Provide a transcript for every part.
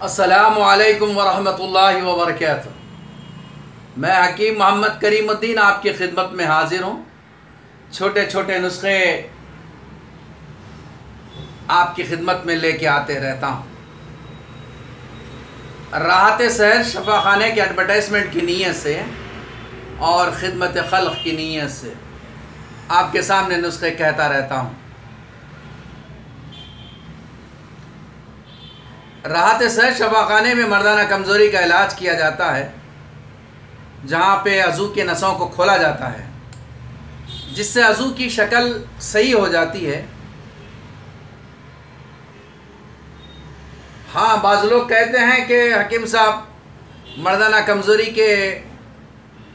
अस्सलामु अलैकुम वरहमतुल्लाहि वबरकातुहू। मैं हकीम मोहम्मद करीमुद्दीन आपकी खिदमत में हाजिर हूँ। छोटे छोटे नुस्खे आपकी खिदमत में लेके आते रहता हूँ। राहत सहर शफाखाने के एडवर्टाइजमेंट की नीयत से और ख़िदमत खल्क़ की नीयत से आपके सामने नुस्खे कहता रहता हूँ। राहत सहर शफाखाने में मर्दाना कमज़ोरी का इलाज किया जाता है, जहाँ पे अज़ू के नसों को खोला जाता है, जिससे अज़ू की शक्ल सही हो जाती है। हाँ, बाज़ लोग कहते हैं कि हकीम साहब मर्दाना कमज़ोरी के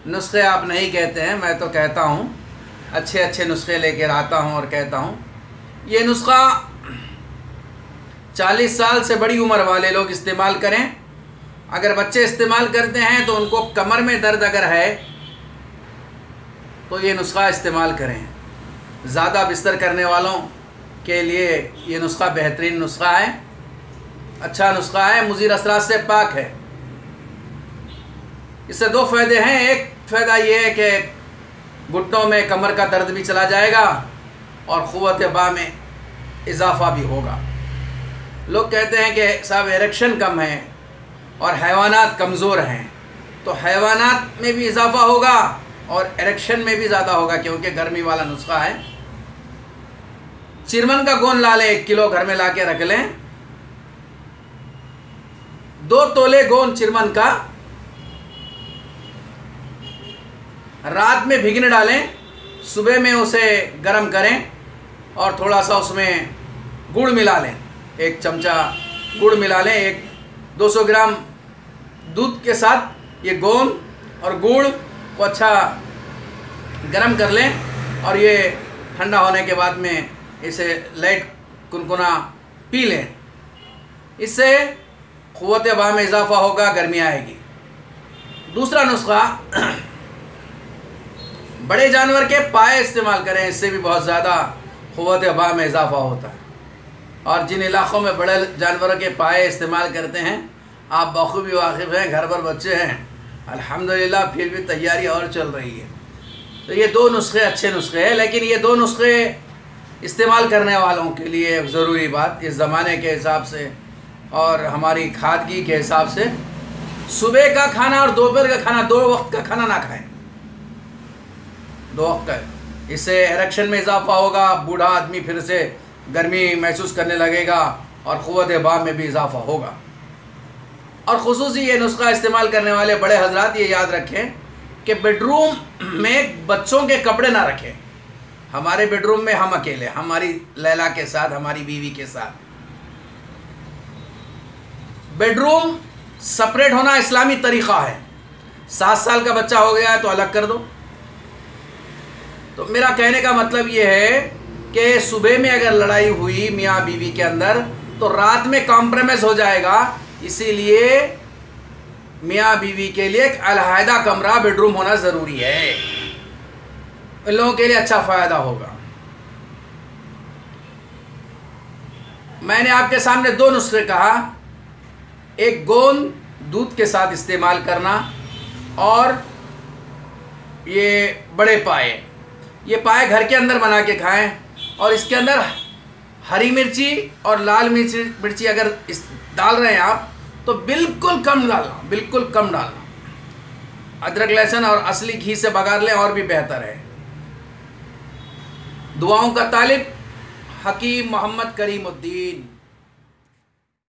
नुस्खे आप नहीं कहते हैं। मैं तो कहता हूँ, अच्छे अच्छे नुस्खे लेकर आता हूँ और कहता हूँ ये नुस्खा 40 साल से बड़ी उम्र वाले लोग इस्तेमाल करें। अगर बच्चे इस्तेमाल करते हैं तो उनको कमर में दर्द अगर है तो ये नुस्खा इस्तेमाल करें। ज़्यादा बिस्तर करने वालों के लिए ये नुस्खा बेहतरीन नुस्खा है, अच्छा नुस्खा है, मुज़ीर असरात से पाक है। इससे दो फ़ायदे हैं। एक फ़ायदा ये है कि घुटनों में कमर का दर्द भी चला जाएगा और क़ुव्वत बा में इजाफ़ा भी होगा। लोग कहते हैं कि साहब इरेक्शन कम है और हैवानात कमज़ोर हैं, तो हैवानात में भी इजाफ़ा होगा और इरेक्शन में भी ज़्यादा होगा, क्योंकि गर्मी वाला नुस्खा है। चिरमन का गोंद ला लें, 1 किलो घर में ला के रख लें। 2 तोले गोंद चिरमन का रात में भिगने डालें, सुबह में उसे गर्म करें और थोड़ा सा उसमें गुड़ मिला लें। 1 चमचा गुड़ मिला लें। 200 ग्राम दूध के साथ ये गोंद और गुड़ को अच्छा गर्म कर लें और ये ठंडा होने के बाद में इसे लाइट कुनकुना पी लें। इससे क़ुव्वत बा में इजाफ़ा होगा, गर्मी आएगी। दूसरा नुस्खा, बड़े जानवर के पाए इस्तेमाल करें, इससे भी बहुत ज़्यादा क़ुव्वत बा में इजाफ़ा होता है। और जिन इलाक़ों में बड़े जानवरों के पाए इस्तेमाल करते हैं, आप बखूबी वाकिफ़ हैं, घर पर बच्चे हैं, अल्हम्दुलिल्लाह, फिर भी तैयारी और चल रही है। तो ये 2 नुस्खे अच्छे नुस्खे हैं, लेकिन ये 2 नुस्खे इस्तेमाल करने वालों के लिए ज़रूरी बात, इस ज़माने के हिसाब से और हमारी खादगी के हिसाब से, सुबह का खाना और दोपहर का खाना, 2 वक्त का खाना ना खाएं। 2 वक्त का, इससे इरेक्शन में इजाफ़ा होगा, बूढ़ा आदमी फिर से गर्मी महसूस करने लगेगा और क़ुव्वत बा में भी इजाफ़ा होगा। और ख़ुसूसी ये नुस्खा इस्तेमाल करने वाले बड़े हजरात ये याद रखें कि बेडरूम में बच्चों के कपड़े ना रखें। हमारे बेडरूम में हम अकेले, हमारी लैला के साथ, हमारी बीवी के साथ। बेडरूम सेपरेट होना इस्लामी तरीक़ा है। 7 साल का बच्चा हो गया है तो अलग कर दो। तो मेरा कहने का मतलब ये है कि सुबह में अगर लड़ाई हुई मियाँ बीवी के अंदर तो रात में कॉम्प्रोमाइज़ हो जाएगा। इसीलिए मियाँ बीवी के लिए एक अलहदा कमरा, बेडरूम होना ज़रूरी है। इन लोगों के लिए अच्छा फ़ायदा होगा। मैंने आपके सामने 2 नुस्खे कहा, एक गोंद दूध के साथ इस्तेमाल करना और ये बड़े पाए। ये पाए घर के अंदर बना के खाएं और इसके अंदर हरी मिर्ची और लाल मिर्ची अगर डाल रहे हैं आप तो बिल्कुल कम डालना, बिल्कुल कम डालना। अदरक लहसुन और असली घी से बघार लें और भी बेहतर है। दुआओं का तालिब, हकीम मोहम्मद करीमुद्दीन।